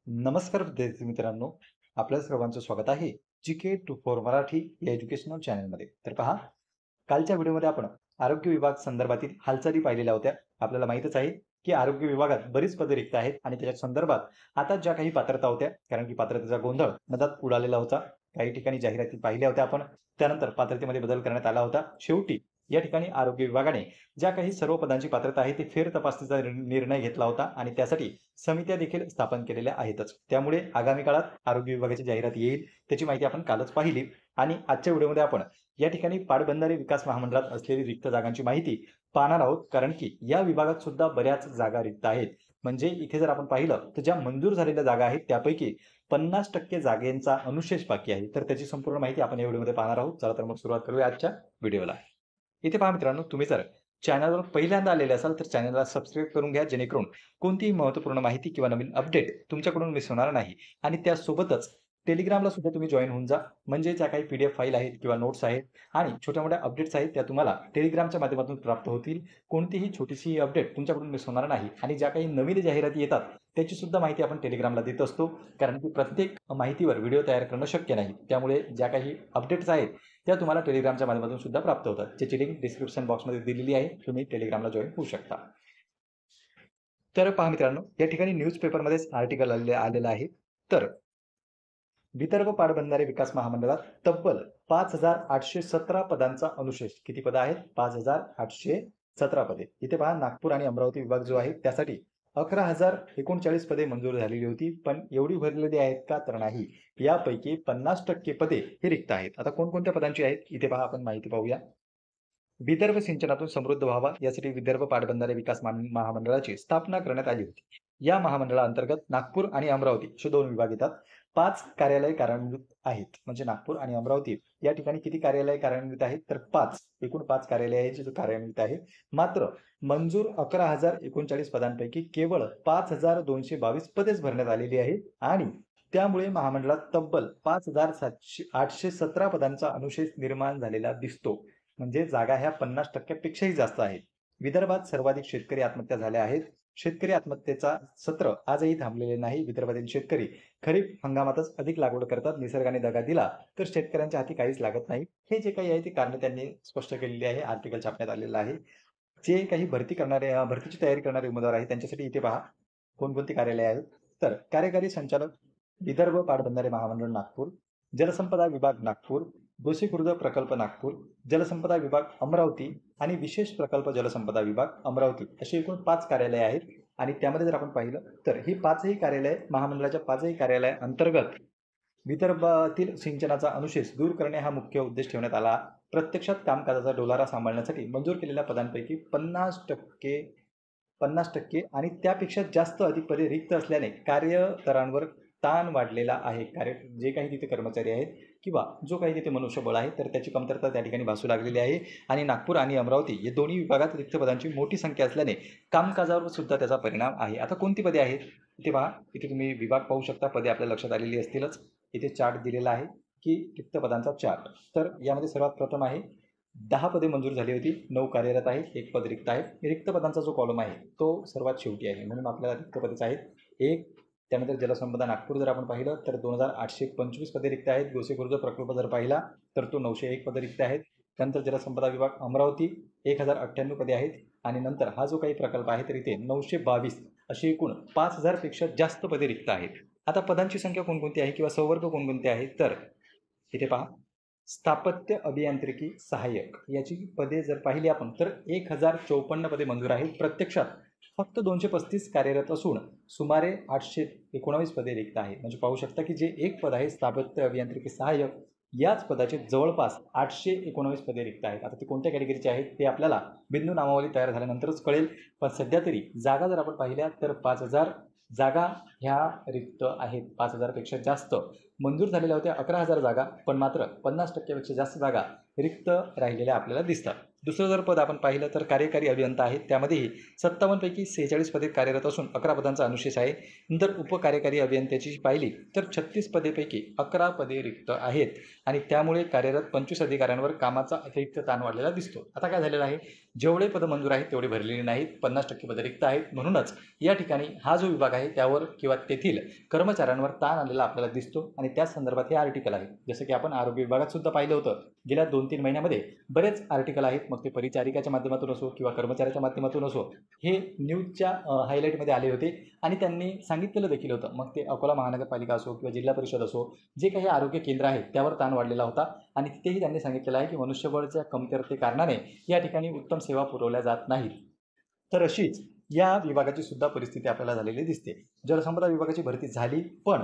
नमस्कार विद्यार्थी मित्रांनो, आपल्या सर्वांचं स्वागत आहे जीके टू फॉर मराठी या एज्युकेशनल चॅनलमध्ये. तर पहा, कालच्या व्हिडिओमध्ये आपण आरोग्य विभाग संदर्भातील हालचाली पाहिलेल्या होत्या. आपल्याला माहीतच आहे की आरोग्य विभागात बरीच पदे रिक्त आहेत आणि त्याच्या संदर्भात आता ज्या काही पात्रता होत्या, कारण की पात्रतेचा गोंधळ मधात उडालेला होता. काही ठिकाणी जाहिराती पाहिल्या होत्या आपण, त्यानंतर पात्रतेमध्ये बदल करण्यात आला होता. शेवटी या ठिकाणी आरोग्य विभागाने ज्या काही सर्व पदांची पात्रता आहे ती फेर तपासणीचा निर्णय घेतला होता आणि त्यासाठी समित्या देखील स्थापन केलेल्या आहेतच. त्यामुळे आगामी काळात आरोग्य विभागाची जाहिरात येईल, त्याची माहिती आपण कालच पाहिली. आणि आजच्या व्हिडिओमध्ये आपण या ठिकाणी पाटबंधारे विकास महामंडळात असलेली रिक्त जागांची माहिती पाहणार आहोत, कारण की या विभागात सुद्धा बऱ्याच जागा रिक्त आहेत. म्हणजे इथे जर आपण पाहिलं तर ज्या मंजूर झालेल्या जागा आहेत त्यापैकी 50% जागेचा अनुशेष बाकी आहे. तर त्याची संपूर्ण माहिती आपण या व्हिडिओमध्ये पाहणार आहोत. चला तर मग सुरुवात करूया आजच्या व्हिडिओला. इथे पहा मित्रांनो, तुम्ही जर चॅनलवर पहिल्यांदा आलेले असाल तर चॅनलला सबस्क्राईब करून घ्या, जेणेकरून कोणतीही महत्त्वपूर्ण माहिती किंवा नवीन अपडेट तुमच्याकडून मिस होणार नाही. आणि त्यासोबतच टेलिग्रामला सुद्धा तुम्ही जॉइन होऊन जा, म्हणजे ज्या काही PDF फाईल आहेत किंवा नोट्स आहेत आणि छोट्या-मोठ्या अपडेट्स आहेत त्या तुम्हाला टेलिग्रामच्या माध्यमातून प्राप्त होतील. कोणतीही छोटीशी अपडेट तुमच्याकडून मिस होणार नाही आणि ज्या काही नवीन जाहिराती येतात त्याची सुद्धा माहिती आपण टेलिग्रामला देत असतो, कारण की प्रत्येक माहितीवर व्हिडिओ तयार करणं शक्य नाही. त्यामुळे ज्या काही अपडेट्स आहेत त्या तुम्हाला टेलिग्रामच्या माध्यमातून सुद्धा प्राप्त होतात, ज्याची लिंक डिस्क्रिप्शन बॉक्समध्ये दिलेली आहे. तुम्ही टेलिग्रामला जॉईन होऊ शकता. तर पहा मित्रांनो, या ठिकाणी न्यूजपेपरमध्येच आर्टिकल आलेलं आहे. तर विदर्भ पाटबंधारे विकास महामंडळात तब्बल 5,817 पदांचा अनुशेष. किती पदं आहेत? 5,817 पदे. इथे पहा, नागपूर आणि अमरावती विभाग जो आहे त्यासाठी 11,039 पदे मंजूर झालेली होती. पण एवढी भरलेली आहेत का? तर नाही. यापैकी 50% पदे ही रिक्त आहेत. आता कोणकोणत्या पदांची आहेत इथे पहा, आपण माहिती पाहूया. विदर्भ सिंचनातून समृद्ध व्हावा यासाठी विदर्भ पाटबंधारे विकास महामंडळाची स्थापना करण्यात आली होती. या महामंडळाअंतर्गत नागपूर आणि अमरावती असे 2 विभाग येतात. 5 कार्यालय कार्यान्वित आहेत. म्हणजे नागपूर आणि अमरावती या ठिकाणी किती कार्यालय कार्यान्वित आहेत? तर 5. एकूण 5 कार्यालय आहेत जे कार्यान्वित आहे. मात्र मंजूर 11,039 पदांपैकी केवळ 5,222 पदेच भरण्यात आलेली आहेत आणि त्यामुळे महामंडळात तब्बल 5,817 पदांचा अनुशेष निर्माण झालेला दिसतो. म्हणजे जागा ह्या 50% पेक्षाही जास्त आहेत. विदर्भात सर्वाधिक शेतकरी आत्महत्या झाल्या आहेत. शेतकरी आत्महत्येचा सत्र आजही थांबलेले नाही. विदर्भातील शेतकरी खरीप हंगामातच अधिक लागवड करतात. निसर्गाने दगा दिला तर शेतकऱ्यांच्या हाती काहीच लागत नाही. हे जे काही आहे ते कारण त्यांनी स्पष्ट केलेली आहे. आर्टिकल छापण्यात आलेलं आहे. जे काही भरतीची तयारी करणारे उमेदवार आहेत त्यांच्यासाठी इथे पहा कोणकोणती कार्यालय आहेत. तर कार्यकारी संचालक विदर्भ पाटबंधारे महामंडळ नागपूर, जलसंपदा विभाग नागपूर, गोसीखुर्द प्रकल्प नागपूर, जलसंपदा विभाग अमरावती आणि विशेष प्रकल्प जलसंपदा विभाग अमरावती अशी एकूण 5 कार्यालय आहेत. आणि त्यामध्ये जर आपण पाहिलं तर ही 5ही कार्यालय महामंडळाच्या 5ही कार्यालय अंतर्गत विदर्भातील सिंचनाचा अनुशेष दूर करणे हा मुख्य उद्देश ठेवण्यात आला. प्रत्यक्षात कामकाजाचा डोलारा सांभाळण्यासाठी मंजूर केलेल्या पदांपैकी 50% आणि त्यापेक्षा जास्त अधिक पदे रिक्त असल्याने कार्यकरांवर ताण वाढलेला आहे. जे काही तिथे कर्मचारी आहेत किंवा जो काही तिथे मनुष्यबळ आहे तर त्याची कमतरता त्या ठिकाणी भासू लागलेली आहे. आणि नागपूर आणि अमरावती या दोन्ही विभागात रिक्त पदांची मोठी संख्या असल्याने कामकाजावर सुद्धा त्याचा परिणाम आहे. आता कोणती पदे आहेत इथे पहा. इथे तुम्ही विभाग पाहू शकता. पदे आपल्या लक्षात आलेली असतीलच. इथे चार्ट दिलेला आहे की रिक्त पदांचा चार्ट. तर यामध्ये सर्वात प्रथम आहे 10 पदे मंजूर झाली होती. 9 कार्यरत आहेत. 1 पद रिक्त आहे. रिक्त पदांचा जो कॉलम आहे तो सर्वात शेवटी आहे, म्हणून आपल्याला रिक्त पदेच आहेत 1. त्यानंतर जलसंपदा नागपूर जर आपण पाहिलं तर 2,825 पदे रिक्त आहेत. गोसीखुर्द प्रकल्प जर पाहिला तर तो 901 पदे रिक्त आहेत. त्यानंतर जलसंपदा विभाग अमरावती 1,098 पदे आहेत. आणि नंतर हा जो काही प्रकल्प आहे तर इथे 922 अशी एकूण 5,000 पेक्षा जास्त पदे रिक्त आहेत. आता पदांची संख्या कोणकोणती आहे किंवा संवर्ग कोणकोणते आहेत तर इथे पहा. स्थापत्य अभियांत्रिकी सहाय्यक याची पदे जर पाहिली आपण तर 1,054 पदे मंजूर आहेत. प्रत्यक्षात फक्त 235 कार्यरत असून सुमारे 819 पदे रिक्त आहेत. म्हणजे पाहू शकता की जे एक पद आहे स्थापत्य अभियांत्रिकी सहाय्यक याच पदाचे जवळपास 819 पदे रिक्त आहेत. आता ते कोणत्या कॅटेगरीचे आहेत ते आपल्याला बिंदू नामावली तयार झाल्यानंतरच कळेल. पण सध्या तरी जागा जर आपण पाहिल्या तर 5,000 जागा ह्या रिक्त आहेत. 5,000 पेक्षा जास्त मंजूर झालेल्या होत्या 11,000 जागा, पण मात्र 50% पेक्षा जास्त जागा रिक्त राहिलेल्या आपल्याला दिसतात. दुसरं जर पद आपण पाहिलं तर कार्यकारी अभियंता आहे, त्यामध्येही 57 पैकी 46 पदे कार्यरत असून 11 पदांचा अनुशेष आहे. नंतर उपकार्यकारी अभियंत्याची पाहिली तर 36 पदेपैकी 11 पदे रिक्त आहेत आणि त्यामुळे कार्यरत 25 अधिकाऱ्यांवर कामाचा अतिरिक्त ताण वाढलेला दिसतो. आता काय झालेलं आहे, जेवढे पदं मंजूर आहेत तेवढे भरलेली नाहीत, 50% पदे रिक्त आहेत. म्हणूनच या ठिकाणी हा जो विभाग आहे त्यावर किंवा तेथील कर्मचाऱ्यांवर ताण आलेला आपल्याला दिसतो आणि त्याच संदर्भात हे आर्टिकल आहे. जसं की आपण आरोग्य विभागात सुद्धा पाहिलं होतं, गेल्या 2-3 महिन्यामध्ये बरेच आर्टिकल आहेत, मग ते परिचारिकाच्या माध्यमातून असो किंवा कर्मचाऱ्याच्या माध्यमातून असो, हे न्यूजच्या हायलाईटमध्ये आले होते आणि त्यांनी सांगितलेलं देखील होतं. मग ते अकोला महानगरपालिका असो किंवा जिल्हा परिषद असो, जे काही आरोग्य केंद्र आहेत त्यावर ताण वाढलेला होता आणि तिथेही त्यांनी सांगितलेलं आहे की मनुष्यबळच्या कमतरते कारणाने या ठिकाणी उत्तम सेवा पुरवल्या जात नाहीत. तर अशीच या विभागाची सुद्धा परिस्थिती आपल्याला झालेली दिसते. जलसंपदा विभागाची भरती झाली, पण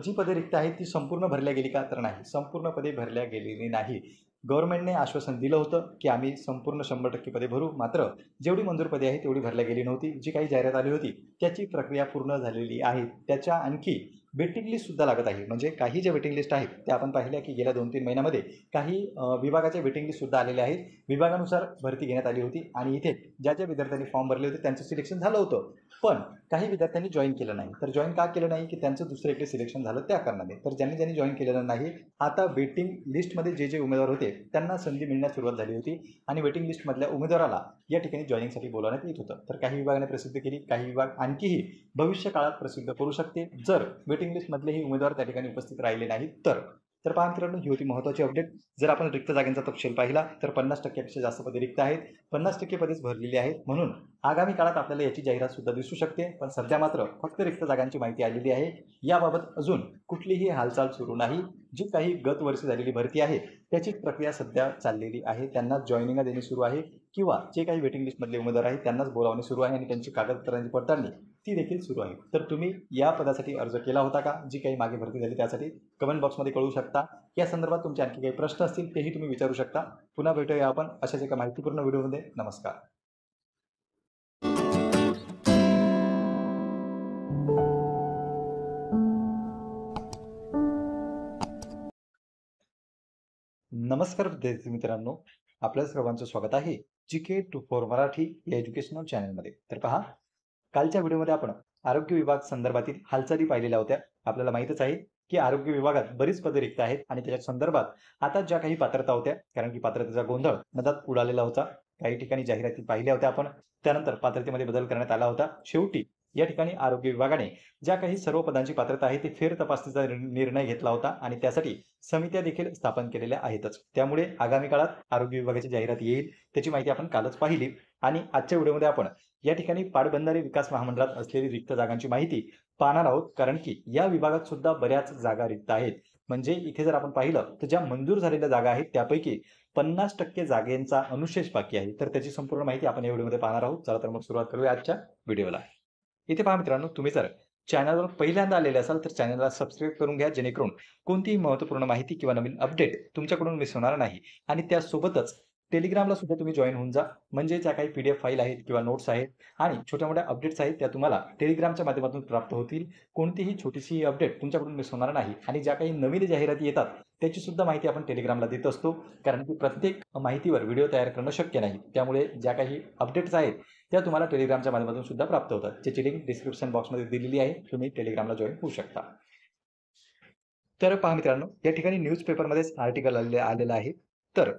जी पदे रिक्त आहेत ती संपूर्ण भरल्या गेली का? तर नाही, संपूर्ण पदे भरल्या गेलेली नाही. गव्हर्नमेंटने आश्वासन दिलं होतं की आम्ही संपूर्ण 100% पदे भरू, मात्र जेवढी मंजूर पदे आहेत तेवढी भरल्या गेली नव्हती. जी काही जाहिरात आली होती त्याची प्रक्रिया पूर्ण झालेली आहे. त्याच्या आणखी वेटिंग लिस्टसुद्धा लागत आहे. म्हणजे काही ज्या वेटिंग लिस्ट आहेत त्या आपण पाहिल्या की गेल्या 2-3 महिन्यामध्ये काही विभागाच्या वेटिंग लिस्टसुद्धा आलेल्या आहेत. विभागानुसार भरती घेण्यात आली होती आणि इथे ज्या ज्या विद्यार्थ्यांनी फॉर्म भरले होते त्यांचं सिलेक्शन झालं होतं, पण काही विद्यार्थ्यांनी जॉईन केलं नाही. तर जॉईन का केलं नाही? की त्यांचं दुसरीकडे सिलेक्शन झालं त्या कारणाने. तर ज्यांनी जॉईन केलेलं नाही, आता वेटिंग लिस्टमध्ये जे उमेदवार होते त्यांना संधी मिळण्यास सुरुवात झाली होती आणि वेटिंग लिस्टमधल्या उमेदवाराला या ठिकाणी जॉईनिंगसाठी बोलावण्यात येत होतं. तर काही विभागाने प्रसिद्ध केली, काही विभाग आणखीही भविष्य काळात प्रसिद्ध करू शकते जर वेटिंग लिस्टमधलेही उमेदवार त्या ठिकाणी उपस्थित राहिले नाहीत तर. पहा मित्रांनो, ही होती महत्त्वाची अपडेट. जर आपण रिक्त जागांचा तपशील पाहिला तर 50% पेक्षा जास्त पदे रिक्त आहेत, 50% पदेच भरलेली आहेत. म्हणून आगामी काळात आपल्याला याची जाहिरात सुद्धा दिसू शकते, पण सध्या मात्र फक्त रिक्त जागांची माहिती आलेली आहे. याबाबत अजून कुठलीही हालचाल सुरू नाही. जी काही गत वर्षी झालेली भरती आहे त्याची प्रक्रिया सध्या चाललेली आहे. त्यांनाच जॉईनिंग देणे सुरू आहे किंवा जे काही वेटिंग लिस्टमधले उमेदवार आहेत त्यांनाच बोलावणे सुरू आहे आणि त्यांची कागदपत्रांची पडताळणी ती देखील सुरू आहे. तर तुम्ही या पदासाठी अर्ज केला होता का? जी काही मागे भरती झाली त्यासाठी कमेंट बॉक्समध्ये कळवू शकता. या संदर्भात तुमचे आणखी काही प्रश्न असतील तेही तुम्ही विचारू शकता. पुन्हा भेटूया आपण अशाच एका माहितीपूर्ण व्हिडिओमध्ये. नमस्कार. नमस्कार विद्यार्थी मित्रांनो, आपल्या सर्वांचं स्वागत आहे GK24 मराठी या एज्युकेशनल चॅनलमध्ये. तर पहा, कालच्या व्हिडिओमध्ये आपण आरोग्य विभाग संदर्भातील हालचाली पाहिलेल्या होत्या. आपल्याला माहीतच आहे की आरोग्य विभागात बरीच पदे रिक्त आहेत आणि त्याच्या संदर्भात आता ज्या काही पात्रता होत्या, कारण की पात्रतेचा गोंधळ मधात उडालेला होता. काही ठिकाणी जाहिराती पाहिल्या होत्या आपण, त्यानंतर पात्रतेमध्ये बदल करण्यात आला होता. शेवटी या ठिकाणी आरोग्य विभागाने ज्या काही सर्व पदांची पात्रता आहे ती फेर तपासणीचा निर्णय घेतला होता आणि त्यासाठी समित्या देखील स्थापन केलेल्या आहेतच. त्यामुळे आगामी काळात आरोग्य विभागाची जाहिरात येईल, त्याची माहिती आपण कालच पाहिली आणि आजच्या व्हिडिओमध्ये आपण या ठिकाणी पाटबंधारे विकास महामंडळात असलेली रिक्त जागांची माहिती पाहणार आहोत, कारण की या विभागात सुद्धा बऱ्याच जागा रिक्त आहेत. म्हणजे इथे जर आपण पाहिलं तर ज्या मंजूर झालेल्या जागा आहेत त्यापैकी 50% जागेचा अनुशेष बाकी आहे. तर त्याची संपूर्ण माहिती आपण या व्हिडिओमध्ये पाहणार आहोत. चला तर मग सुरुवात करूया आजच्या व्हिडिओला. इथे पहा मित्रांनो, तुम्ही जर चॅनलवर पहिल्यांदा आलेले असाल तर चॅनलला सबस्क्राईब करून घ्या, जेणेकरून कोणतीही महत्त्वपूर्ण माहिती किंवा नवीन अपडेट तुमच्याकडून मिस होणार नाही. आणि त्यासोबतच टेलिग्रामला सुद्धा तुम्ही जॉईन होऊन जा. म्हणजे ज्या काही PDF फाईल आहेत किंवा नोट्स आहेत आणि छोट्या-मोठ्या अपडेट्स आहेत त्या तुम्हाला टेलिग्रामच्या माध्यमातून प्राप्त होतील. कोणतीही छोटीशी अपडेट तुमच्याकडून मिस होणार नाही आणि ज्या काही नवीन जाहिराती येतात त्याची सुद्धा माहिती आपण टेलिग्रामला देत असतो, कारण की प्रत्येक माहितीवर व्हिडिओ तयार करणं शक्य नाही. त्यामुळे ज्या काही अपडेट्स आहेत त्या तुम्हाला टेलिग्रामच्या माध्यमातून सुद्धा प्राप्त होतात, ज्याची लिंक डिस्क्रिप्शन बॉक्समध्ये दिलेली आहे. तुम्ही टेलिग्रामला जॉईन होऊ शकता. तर पहा मित्रांनो, या ठिकाणी न्यूजपेपरमध्येच आर्टिकल आलेलं आहे. तर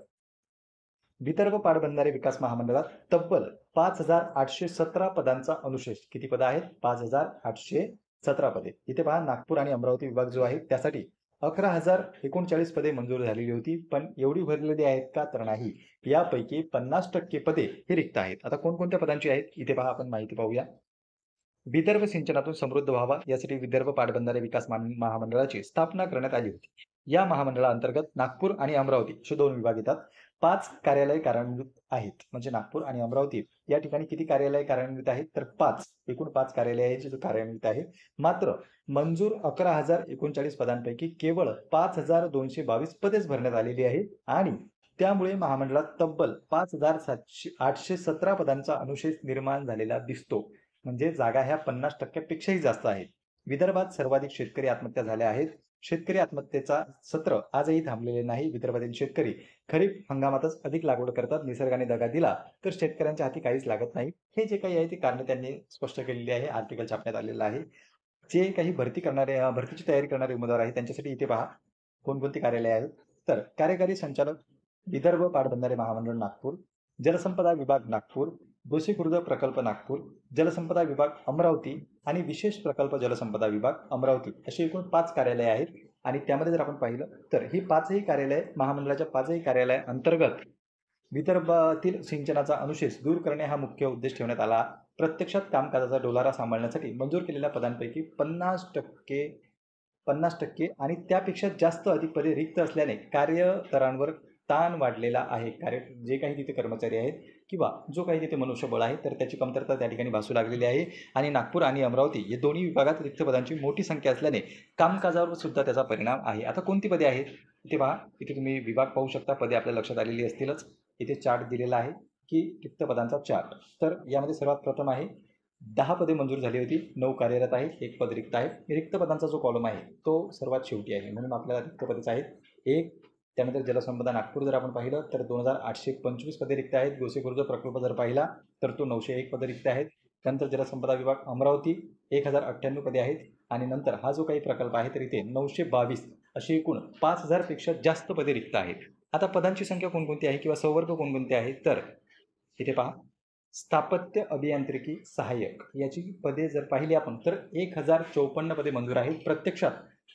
विदर्भ पाटबंधारे विकास महामंडळात तब्बल 5,817 पदांचा अनुशेष. किती पदं आहेत? 5,817 पदे. इथे पहा, नागपूर आणि अमरावती विभाग जो आहे त्यासाठी 11,039 पदे मंजूर झालेली होती, पण एवढी भरलेली आहेत का? तर नाही. यापैकी 50% पदे ही रिक्त आहेत. आता कोणकोणत्या पदांची आहेत इथे पहा, आपण माहिती पाहूया. विदर्भ सिंचनातून समृद्ध व्हावा यासाठी विदर्भ पाटबंधारे विकास महामंडळाची स्थापना करण्यात आली होती. या महामंडळाअंतर्गत नागपूर आणि अमरावती असे 2 विभाग येतात. 5 कार्यालय कार्यान्वित आहेत. म्हणजे नागपूर आणि अमरावती या ठिकाणी किती कार्यालय कार्यान्वित आहेत? तर 5. एकूण 5 कार्यालय आहेत जे कार्यान्वित आहेत. मात्र मंजूर 11,039 पदांपैकी केवळ 5,222 पदेच भरण्यात आलेली आहेत आणि त्यामुळे महामंडळात तब्बल 5,817 पदांचा अनुशेष निर्माण झालेला दिसतो. म्हणजे जागा ह्या 50% पेक्षाही जास्त आहेत. विदर्भात सर्वाधिक शेतकरी आत्महत्या झाल्या आहेत. शेतकरी आत्महत्येचा सत्र आजही थांबलेले नाही. विदर्भातील शेतकरी खरीप हंगामातच अधिक लागवड करतात. निसर्गाने दगा दिला तर शेतकऱ्यांच्या हाती काहीच लागत नाही. हे जे काही आहे ती कारणे त्यांनी स्पष्ट केलेली आहे. आर्टिकल छापण्यात आलेलं आहे. जे काही भरतीची तयारी करणारे उमेदवार आहेत त्यांच्यासाठी इथे पहा कोणकोणती कार्यालये आहेत. तर कार्यकारी संचालक विदर्भ पाटबंधारे महामंडळ नागपूर, जलसंपदा विभाग नागपूर, गोसीखुर्द प्रकल्प नागपूर, जलसंपदा विभाग अमरावती आणि विशेष प्रकल्प जलसंपदा विभाग अमरावती अशी एकूण 5 कार्यालये आहेत. आणि त्यामध्ये जर आपण पाहिलं तर ही 5ही कार्यालये महामंडळाच्या 5ही कार्यालयांतर्गत विदर्भातील सिंचनाचा अनुशेष दूर करणे हा मुख्य उद्देश ठेवण्यात आला. प्रत्यक्षात कामकाजाचा डोलारा सांभाळण्यासाठी मंजूर केलेल्या पदांपैकी 50% आणि त्यापेक्षा जास्त अधिक पदे रिक्त असल्याने कार्यतरांवर ताण वाढलेला आहे. जे काही तिथे कर्मचारी आहेत किंवा जो काही तिथे मनुष्यबळ आहे तर त्याची कमतरता त्या ठिकाणी भासू लागलेली आहे. आणि नागपूर आणि अमरावती या दोन्ही विभागात रिक्त पदांची मोठी संख्या असल्याने कामकाजावर सुद्धा त्याचा परिणाम आहे. आता कोणती पदे आहेत इथे पहा. इथे तुम्ही विभाग पाहू शकता. पदे आपल्या लक्षात आलेली असतीलच. इथे चार्ट दिलेला आहे की रिक्त पदांचा चार्ट. तर यामध्ये सर्वात प्रथम आहे 10 पदे मंजूर झाली होती. 9 कार्यरत आहेत. 1 पद रिक्त आहे. रिक्त पदांचा जो कॉलम आहे तो सर्वात शेवटी आहे. म्हणून आपल्याला रिक्त पदेच आहेत 1. त्यानंतर जलसंपदा नागपूर जर आपण पाहिलं तर 2825 पदे रिक्त आहेत. गोसीखुर्द प्रकल्प जर पाहिला तर तो 901 पदे रिक्त आहेत. त्यानंतर जलसंपदा विभाग अमरावती 1098 पदे आहेत. आणि नंतर हा जो काही प्रकल्प आहे तर इथे 922 अशी एकूण 5000 पेक्षा जास्त पदे रिक्त आहेत. आता पदांची संख्या कोणकोणती आहे किंवा संवर्ग कोणकोणते आहेत तर इथे पहा. स्थापत्य अभियांत्रिकी सहाय्यक याची पदे जर पाहिली आपण तर 1054 पदे मंजूर आहेत. प्रत्यक्षात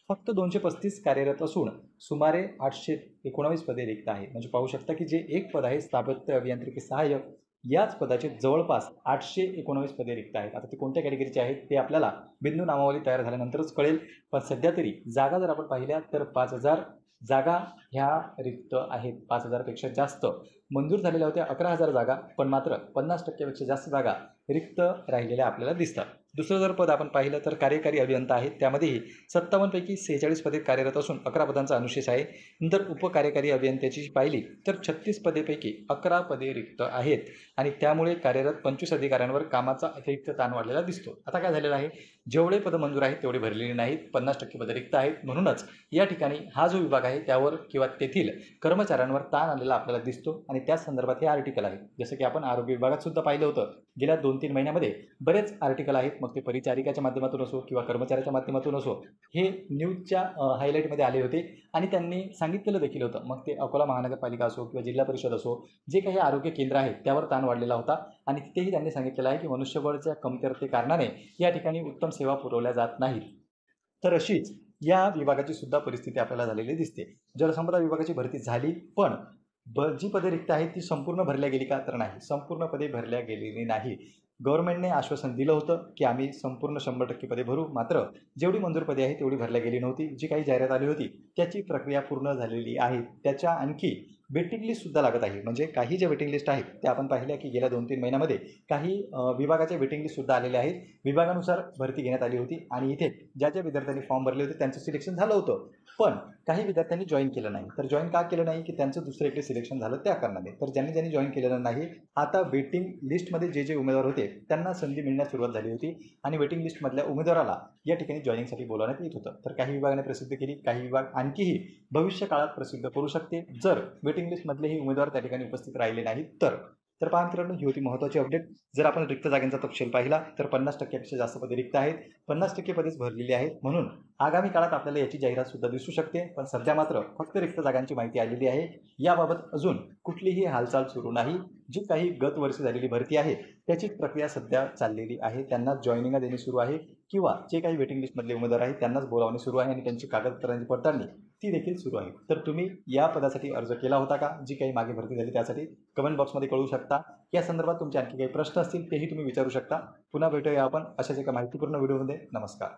फक्त 235 कार्यरत असून सुमारे 819 पदे रिक्त आहेत. म्हणजे पाहू शकता की जे एक पद आहे स्थापत्य अभियांत्रिकी सहाय्यक याच पदाचे जवळपास 819 पदे रिक्त आहेत. आता ते कोणत्या कॅटेगरीचे आहेत ते आपल्याला बिंदू नामावली तयार झाल्यानंतरच कळेल. पण सध्या तरी जागा जर आपण पाहिल्या तर 5000 जागा ह्या रिक्त आहेत. 5000 पेक्षा जास्त मंजूर झालेल्या होत्या 11,000 जागा, पण मात्र 50% पेक्षा जास्त जागा रिक्त राहिलेल्या आपल्याला दिसतात. दुसरं जर पद आपण पाहिलं तर कार्यकारी अभियंता आहेत. त्यामध्येही 57 पैकी 46 पदे कार्यरत असून 11 पदांचा अनुशेष आहे. नंतर उपकार्यकारी अभियंत्याची पाहिली तर 36 पदेपैकी 11 पदे रिक्त आहेत. आणि त्यामुळे कार्यरत 25 अधिकाऱ्यांवर कामाचा अतिरिक्त ताण वाढलेला दिसतो. आता काय झालेलं आहे, जेवढे पदं मंजूर आहेत तेवढे भरलेली नाहीत. 50% पदे रिक्त आहेत. म्हणूनच या ठिकाणी हा जो विभाग आहे त्यावर किंवा तेथील कर्मचाऱ्यांवर ताण आलेला आपल्याला दिसतो. आणि त्याच संदर्भात हे आर्टिकल आहे. जसं की आपण आरोग्य विभागात सुद्धा पाहिलं होतं. गेल्या 2-3 महिन्यामध्ये बरेच आर्टिकल आहेत. मग ते परिचारिकाच्या माध्यमातून असो किंवा कर्मचाऱ्याच्या माध्यमातून असो हे न्यूजच्या हायलाईटमध्ये आले होते. आणि त्यांनी सांगितलेलं देखील होतं. मग ते अकोला महानगरपालिका असो किंवा जिल्हा परिषद असो, जे काही आरोग्य केंद्र आहेत त्यावर ताण वाढलेला होता. आणि तिथेही त्यांनी सांगितलेलं आहे की मनुष्यबळाच्या कमतरते कारणाने या ठिकाणी उत्तम सेवा पुरवल्या जात नाहीत. तर अशीच या विभागाची सुद्धा परिस्थिती आपल्याला झालेली दिसते. जलसंपदा विभागाची भरती झाली, पण जी पदे रिक्त आहेत ती संपूर्ण भरल्या गेली का तर नाही, संपूर्ण पदे भरल्या गेलेली नाही. गव्हर्नमेंटने आश्वासन दिलं होतं की आम्ही संपूर्ण 100% पदे भरू. मात्र जेवढी मंजूर पदे आहेत तेवढी भरल्या गेली नव्हती. जी काही जाहिरात आली होती त्याची प्रक्रिया पूर्ण झालेली आहे. त्याच्या आणखी वेटिंग लिस्टसुद्धा लागत आहे. म्हणजे काही ज्या वेटिंग लिस्ट आहेत त्या आपण पाहिल्या की गेल्या 2-3 महिन्यामध्ये काही विभागाच्या वेटिंग लिस्टसुद्धा आलेल्या आहेत. विभागानुसार भरती घेण्यात आली होती. आणि इथे ज्या ज्या विद्यार्थ्यांनी फॉर्म भरले होते त्यांचं सिलेक्शन झालं होतं. पण काही विद्यार्थ्यांनी जॉईन केलं नाही. तर जॉईन का केलं नाही की त्यांचं दुसरीकडे सिलेक्शन झालं त्या कारणाने. तर ज्यांनी जॉईन केलेलं नाही, आता वेटिंग लिस्टमध्ये जे उमेदवार होते त्यांना संधी मिळण्यास सुरुवात झाली होती. आणि वेटिंग लिस्टमधल्या उमेदवाराला या ठिकाणी जॉईनिंगसाठी बोलावण्यात येत होतं. तर काही विभागाने प्रसिद्ध केली, काही विभाग आणखीही भविष्य काळात प्रसिद्ध करू शकते जर वेटिंग लिस्टमधलेही उमेदवार त्या ठिकाणी उपस्थित राहिले नाहीत तर. पहा मित्रांनो, ही होती महत्त्वाची अपडेट. जर आपण रिक्त जागांचा तपशील पाहिला तर 50% पेक्षा जास्त पदे रिक्त आहेत. 50% पदेच भरलेली आहेत. म्हणून आगामी काळात आपल्याला याची जाहिरात सुद्धा दिसू शकते. पण सध्या मात्र फक्त रिक्त जागांची माहिती आलेली आहे. याबाबत अजून कुठलीही हालचाल सुरू नाही. जी काही गत वर्षी झालेली भरती आहे त्याची प्रक्रिया सध्या चाललेली आहे. त्यांनाच जॉईनिंग देणे सुरू आहे किंवा जे काही वेटिंग लिस्टमधले उमेदवार आहेत त्यांनाच बोलावणे सुरू आहे. आणि त्यांची कागदपत्रांची पडताळणी ती देखील सुरू आहे. तर तुम्ही या पदासाठी अर्ज केला होता का, जी काही मागे भरती झाली त्यासाठी, कमेंट बॉक्समध्ये कळवू शकता. या संदर्भात तुमचे आणखी काही प्रश्न असतील तेही तुम्ही विचारू शकता. पुन्हा भेटूया आपण अशाच एका माहितीपूर्ण व्हिडिओमध्ये. नमस्कार.